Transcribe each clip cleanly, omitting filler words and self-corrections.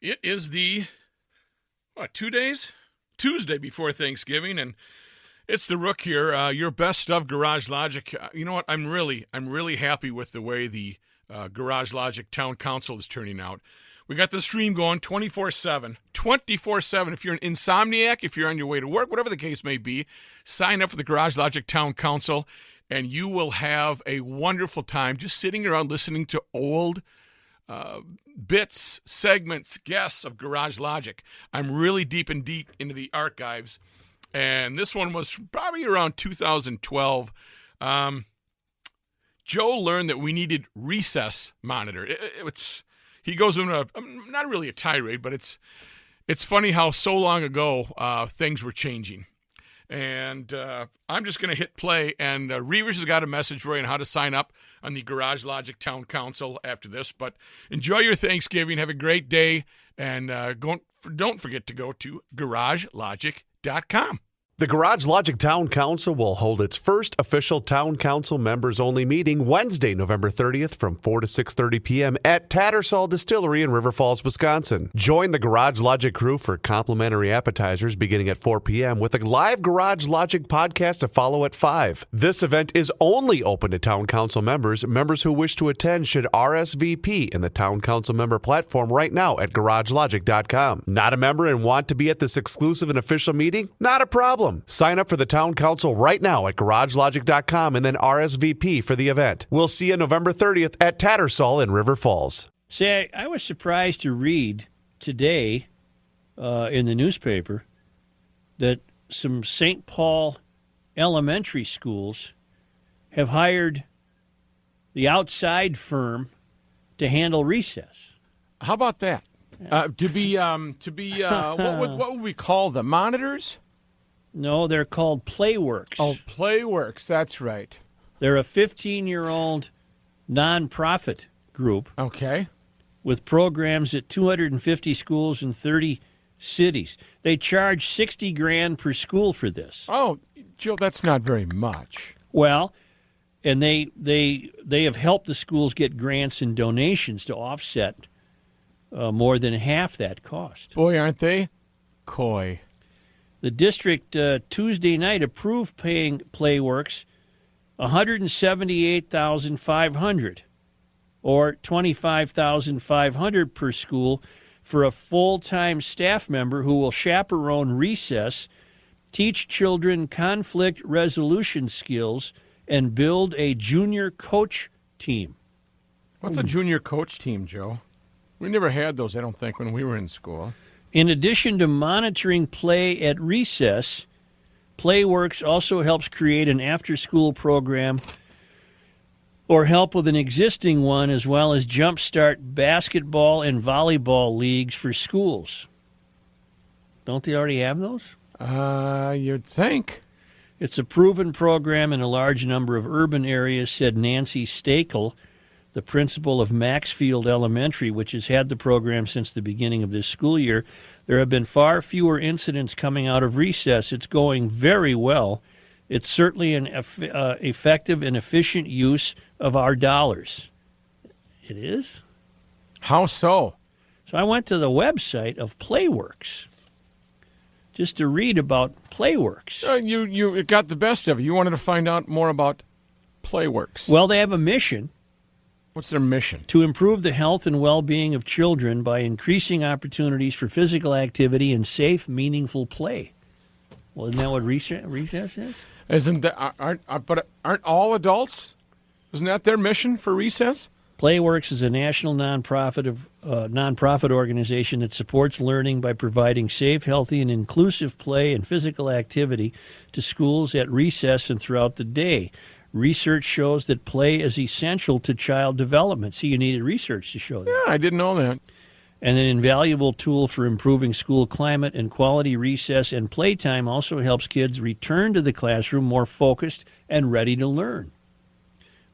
It is the, 2 days? Tuesday before Thanksgiving, and it's the Rook here, your best of Garage Logic. You know what? I'm really happy with the way the Garage Logic Town Council is turning out. We got the stream going 24/7. 24/7. If you're an insomniac, if you're on your way to work, whatever the case may be, sign up for the Garage Logic Town Council, and you will have a wonderful time just sitting around listening to old bits, segments, guests of Garage Logic. I'm really deep into the archives, and this one was probably around 2012. Joe learned that we needed recess monitor. He goes on not really a tirade, but it's funny how so long ago things were changing. And I'm just going to hit play, and Reavers has got a message for you on how to sign up on the Garage Logic Town Council after this. But enjoy your Thanksgiving. Have a great day, and don't forget to go to GarageLogic.com. The Garage Logic Town Council will hold its first official Town Council members-only meeting Wednesday, November 30th from 4 to 6:30 p.m. at Tattersall Distillery in River Falls, Wisconsin. Join the Garage Logic crew for complimentary appetizers beginning at 4 p.m. with a live Garage Logic podcast to follow at 5. This event is only open to Town Council members. Members who wish to attend should RSVP in the Town Council member platform right now at GarageLogic.com. Not a member and want to be at this exclusive and official meeting? Not a problem. Sign up for the Town Council right now at GarageLogic.com and then RSVP for the event. We'll see you November 30th at Tattersall in River Falls. Say, I was surprised to read today in the newspaper that some St. Paul elementary schools have hired the outside firm to handle recess. How about that? To be what would we call them? Monitors? No, they're called Playworks. Oh, Playworks, that's right. They're a 15-year-old nonprofit group. Okay. With programs at 250 schools in 30 cities. They charge $60,000 per school for this. Oh, Joe, that's not very much. Well, and they have helped the schools get grants and donations to offset more than half that cost. Boy, aren't they coy. The district Tuesday night approved paying Playworks $178,500 or $25,500 per school for a full-time staff member who will chaperone recess, teach children conflict resolution skills, and build a junior coach team. What's a junior coach team, Joe? We never had those, I don't think, when we were in school. In addition to monitoring play at recess, Playworks also helps create an after-school program or help with an existing one, as well as jumpstart basketball and volleyball leagues for schools. Don't they already have those? You'd think. It's a proven program in a large number of urban areas, said Nancy Stakel, the principal of Maxfield Elementary, which has had the program since the beginning of this school year. There have been far fewer incidents coming out of recess. It's going very well. It's certainly an effective and efficient use of our dollars. It is? How so? So I went to the website of Playworks just to read about Playworks. You got the best of it. You wanted to find out more about Playworks. Well, they have a mission. What's their mission? To improve the health and well-being of children by increasing opportunities for physical activity and safe, meaningful play. Well, isn't that what recess is? Isn't that aren't all adults? Isn't that their mission for recess? Playworks is a national nonprofit organization that supports learning by providing safe, healthy, and inclusive play and physical activity to schools at recess and throughout the day. Research shows that play is essential to child development. See, you needed research to show that. Yeah, I didn't know that. And an invaluable tool for improving school climate and quality recess and playtime also helps kids return to the classroom more focused and ready to learn.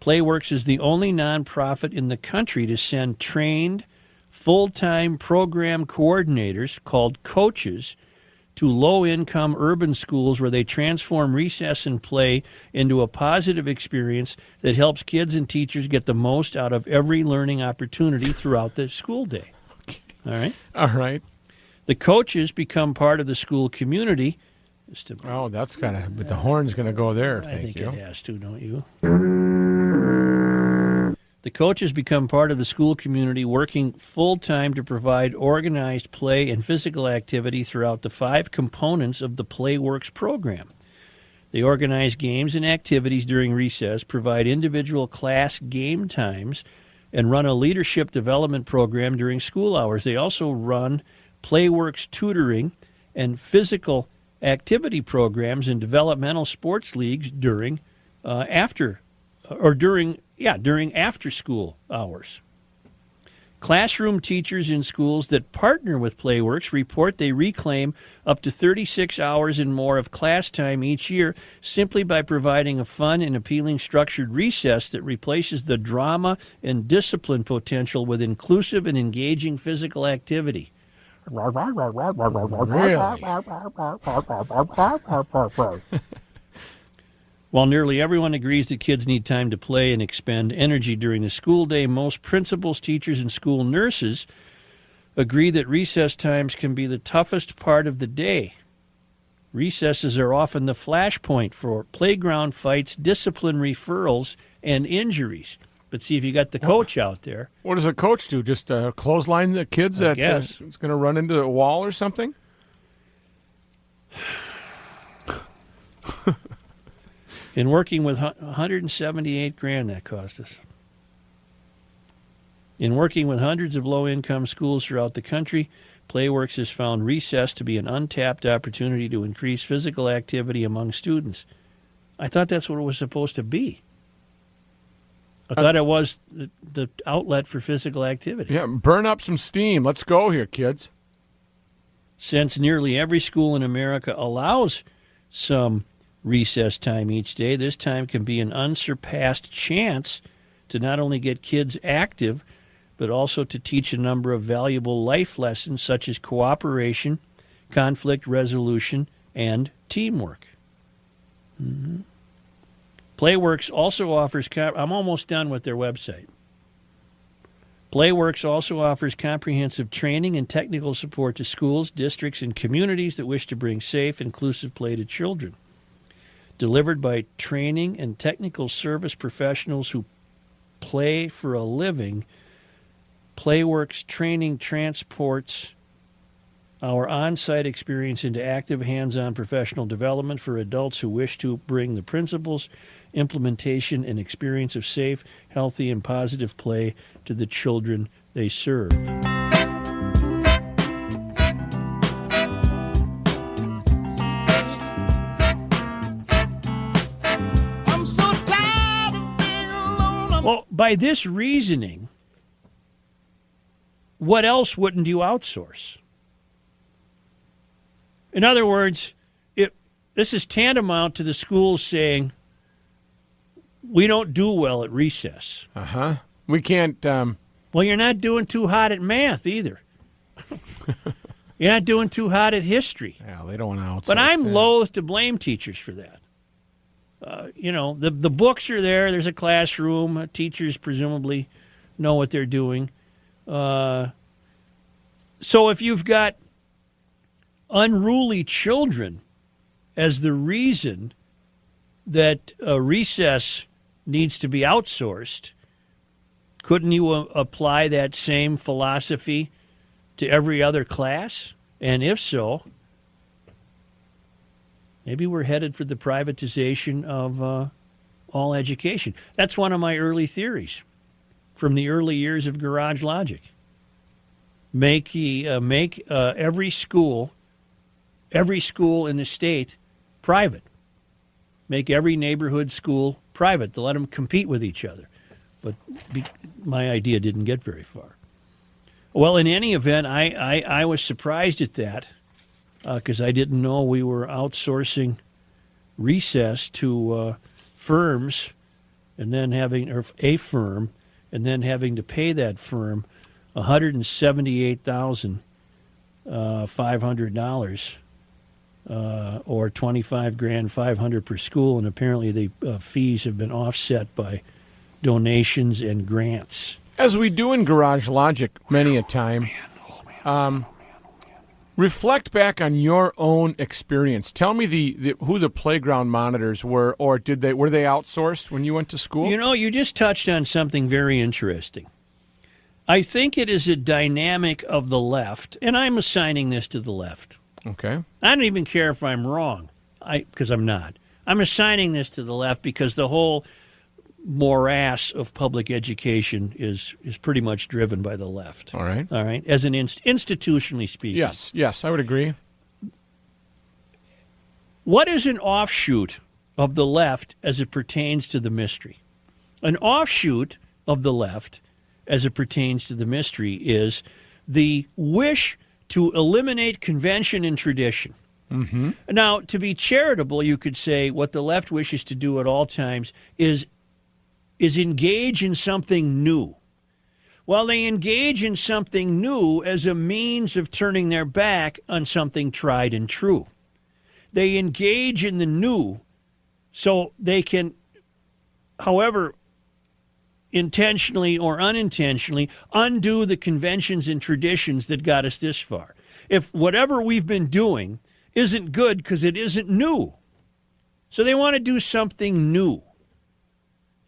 Playworks is the only nonprofit in the country to send trained, full-time program coordinators called coaches to low-income urban schools where they transform recess and play into a positive experience that helps kids and teachers get the most out of every learning opportunity throughout the school day. All right. All right. The coaches become part of the school community. Oh, that's got to, but the horn's going to go there. I think Thank you. it has to, don't you? The coaches become part of the school community, working full-time to provide organized play and physical activity throughout the 5 components of the PlayWorks program. They organize games and activities during recess, provide individual class game times, and run a leadership development program during school hours. They also run PlayWorks tutoring and physical activity programs in developmental sports leagues during after-school hours. Classroom teachers in schools that partner with PlayWorks report they reclaim up to 36 hours and more of class time each year simply by providing a fun and appealing structured recess that replaces the drama and discipline potential with inclusive and engaging physical activity. While nearly everyone agrees that kids need time to play and expend energy during the school day, most principals, teachers, and school nurses agree that recess times can be the toughest part of the day. Recesses are often the flashpoint for playground fights, discipline referrals, and injuries. But see, if you got the coach out there. What does a coach do? Just clothesline the kids that it's going to run into a wall or something? In working with $178,000 that cost us. In working with hundreds of low-income schools throughout the country, PlayWorks has found recess to be an untapped opportunity to increase physical activity among students. I thought that's what it was supposed to be. I thought it was the outlet for physical activity. Yeah, burn up some steam. Let's go here, kids. Since nearly every school in America allows some recess time each day, this time can be an unsurpassed chance to not only get kids active, but also to teach a number of valuable life lessons such as cooperation, conflict resolution, and teamwork. Mm-hmm. PlayWorks also offers, I'm almost done with their website. PlayWorks also offers comprehensive training and technical support to schools, districts, and communities that wish to bring safe, inclusive play to children. Delivered by training and technical service professionals who play for a living, PlayWorks training transports our on-site experience into active, hands-on professional development for adults who wish to bring the principles, implementation, and experience of safe, healthy, and positive play to the children they serve. Well, by this reasoning, what else wouldn't you outsource? In other words, this is tantamount to the schools saying, we don't do well at recess. Uh-huh. We can't... Well, you're not doing too hot at math either. You're not doing too hot at history. Yeah, they don't want to outsource But I'm that. loath to blame teachers for that. The books are there. There's a classroom. Teachers presumably know what they're doing. So if you've got unruly children as the reason that recess needs to be outsourced, couldn't you apply that same philosophy to every other class? And if so, maybe we're headed for the privatization of all education. That's one of my early theories from the early years of Garage Logic. Make every school in the state private. Make every neighborhood school private to let them compete with each other. But my idea didn't get very far. Well, in any event, I was surprised at that because I didn't know we were outsourcing recess to firms and then having a firm and then having to pay that firm $178,500 or $25,500 per school, and apparently the fees have been offset by donations and grants. As we do in Garage Logic many a time. Reflect back on your own experience. Tell me who the playground monitors were, or were they outsourced when you went to school? You know, you just touched on something very interesting. I think it is a dynamic of the left, and I'm assigning this to the left. Okay. I don't even care if I'm wrong, because I'm not. I'm assigning this to the left because the whole morass of public education is pretty much driven by the left. All right. All right, as an institutionally speaking. Yes, I would agree. What is an offshoot of the left as it pertains to the mystery? An offshoot of the left as it pertains to the mystery is the wish to eliminate convention and tradition. Mm-hmm. Now, to be charitable, you could say what the left wishes to do at all times is engage in something new. Well, they engage in something new as a means of turning their back on something tried and true. They engage in the new so they can, however intentionally or unintentionally, undo the conventions and traditions that got us this far. If whatever we've been doing isn't good because it isn't new. So they want to do something new.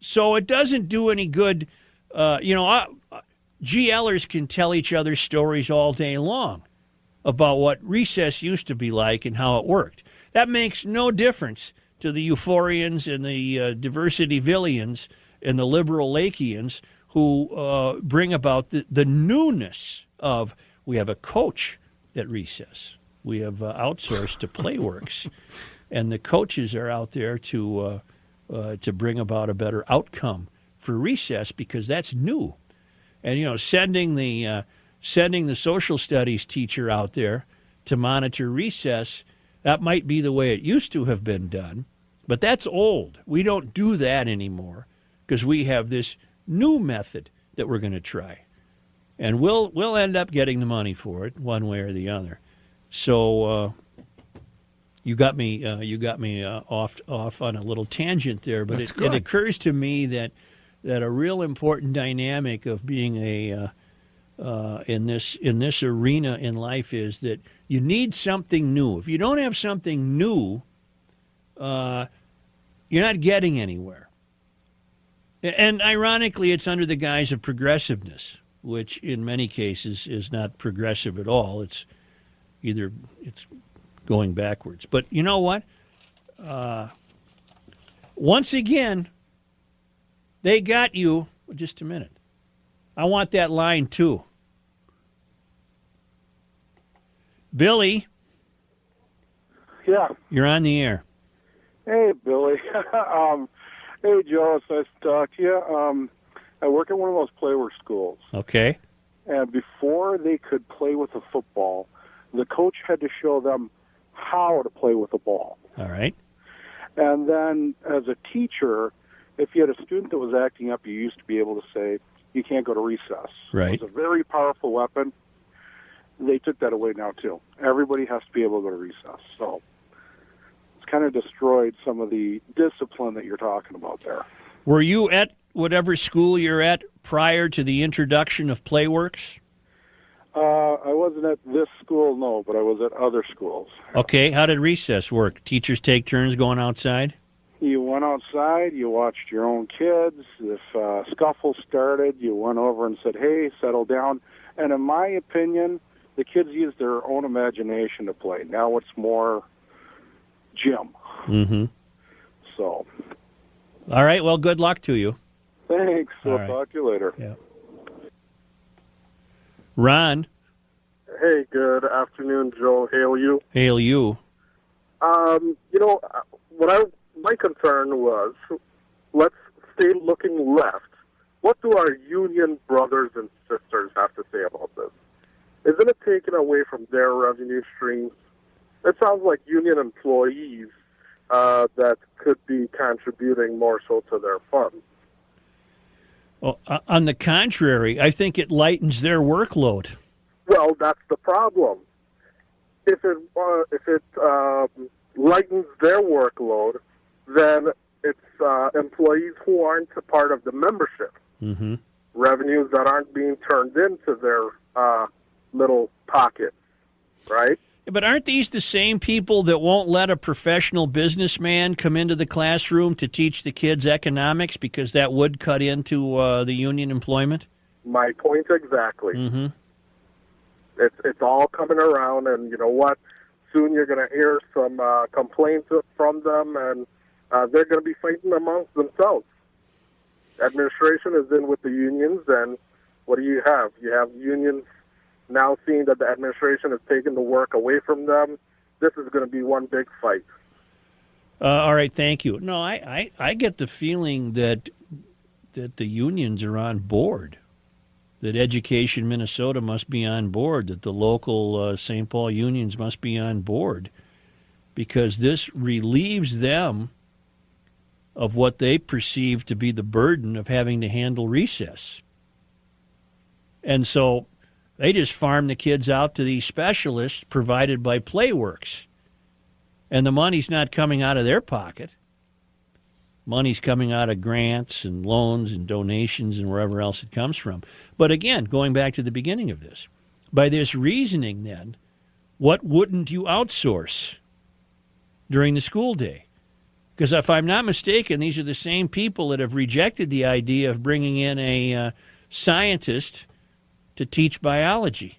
So it doesn't do any good. GLers can tell each other stories all day long about what recess used to be like and how it worked. That makes no difference to the euphorians and the diversity-villians and the liberal Lakeans who bring about the newness of, we have a coach at recess. We have outsourced to Playworks, and the coaches are out there to bring about a better outcome for recess because that's new. And sending the social studies teacher out there to monitor recess, that might be the way it used to have been done, but that's old. We don't do that anymore because we have this new method that we're going to try, and we'll end up getting the money for it one way or the other. So you got me off on a little tangent there, but it occurs to me that a real important dynamic of being in this arena in life is that you need something new. If you don't have something new, you're not getting anywhere. And ironically, it's under the guise of progressiveness, which in many cases is not progressive at all. It's going backwards. But you know what? Once again, they got you. Just a minute. I want that line too. Billy. Yeah. You're on the air. Hey, Billy. Hey, Joe. It's nice to talk to you. I work at one of those Playworks schools. Okay. And before they could play with a football, the coach had to show them how to play with a ball. All right. And then as a teacher, if you had a student that was acting up, you used to be able to say, you can't go to recess. Right. It was a very powerful weapon. They took that away now, too. Everybody has to be able to go to recess. So it's kind of destroyed some of the discipline that you're talking about there. Were you at whatever school you're at prior to the introduction of Playworks? I wasn't at this school, no, but I was at other schools. Okay. How did recess work? Teachers take turns going outside? You went outside, you watched your own kids. If scuffle started, you went over and said, hey, settle down. And in my opinion, the kids used their own imagination to play. Now it's more gym. Mm-hmm. So. All right. Well, good luck to you. Thanks. We'll right. talk to you later. Yeah. Ron. Hey, good afternoon, Joe. Hail you. Hail you. My concern was, let's stay looking left. What do our union brothers and sisters have to say about this? Isn't it taken away from their revenue streams? It sounds like union employees that could be contributing more so to their funds. Well, on the contrary, I think it lightens their workload. Well, that's the problem. If it lightens their workload, then it's employees who aren't a part of the membership. Mm-hmm. Revenues that aren't being turned into their little pockets, right? But aren't these the same people that won't let a professional businessman come into the classroom to teach the kids economics because that would cut into the union employment? My point exactly. Mm-hmm. It's all coming around, and you know what? Soon you're going to hear some complaints from them, and they're going to be fighting amongst themselves. Administration is in with the unions, and what do you have? You have unions now seeing that the administration is taking the work away from them. This is going to be one big fight. All right, thank you. No, I get the feeling that the unions are on board, that Education Minnesota must be on board, that the local St. Paul unions must be on board, because this relieves them of what they perceive to be the burden of having to handle recess. And so they just farm the kids out to these specialists provided by Playworks. And the money's not coming out of their pocket. Money's coming out of grants and loans and donations and wherever else it comes from. But again, going back to the beginning of this, by this reasoning then, what wouldn't you outsource during the school day? Because if I'm not mistaken, these are the same people that have rejected the idea of bringing in a scientist to teach biology,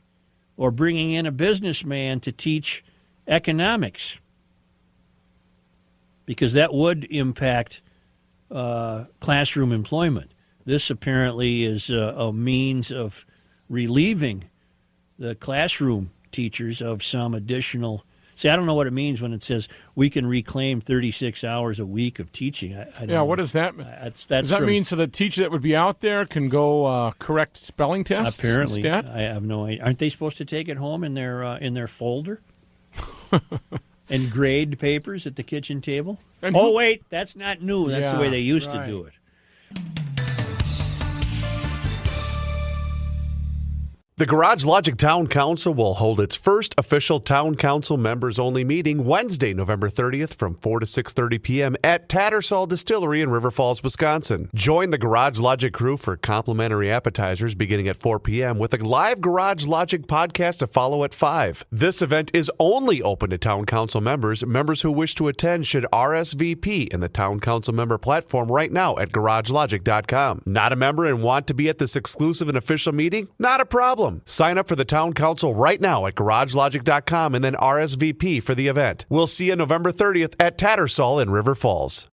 or bringing in a businessman to teach economics, because that would impact classroom employment. This apparently is a means of relieving the classroom teachers of some additional. See, I don't know what it means when it says we can reclaim 36 hours a week of teaching. I don't know. What does that mean? That's does that mean so the teacher that would be out there can go correct spelling tests apparently, instead? I have no idea. Aren't they supposed to take it home in their folder and grade papers at the kitchen table? And wait, that's not new. That's the way they used to do it. The Garage Logic Town Council will hold its first official Town Council members-only meeting Wednesday, November 30th from 4 to 6:30 p.m. at Tattersall Distillery in River Falls, Wisconsin. Join the Garage Logic crew for complimentary appetizers beginning at 4 p.m. with a live Garage Logic podcast to follow at 5. This event is only open to Town Council members. Members who wish to attend should RSVP in the Town Council member platform right now at garagelogic.com. Not a member and want to be at this exclusive and official meeting? Not a problem. Sign up for the Town Council right now at garagelogic.com and then RSVP for the event. We'll see you November 30th at Tattersall in River Falls.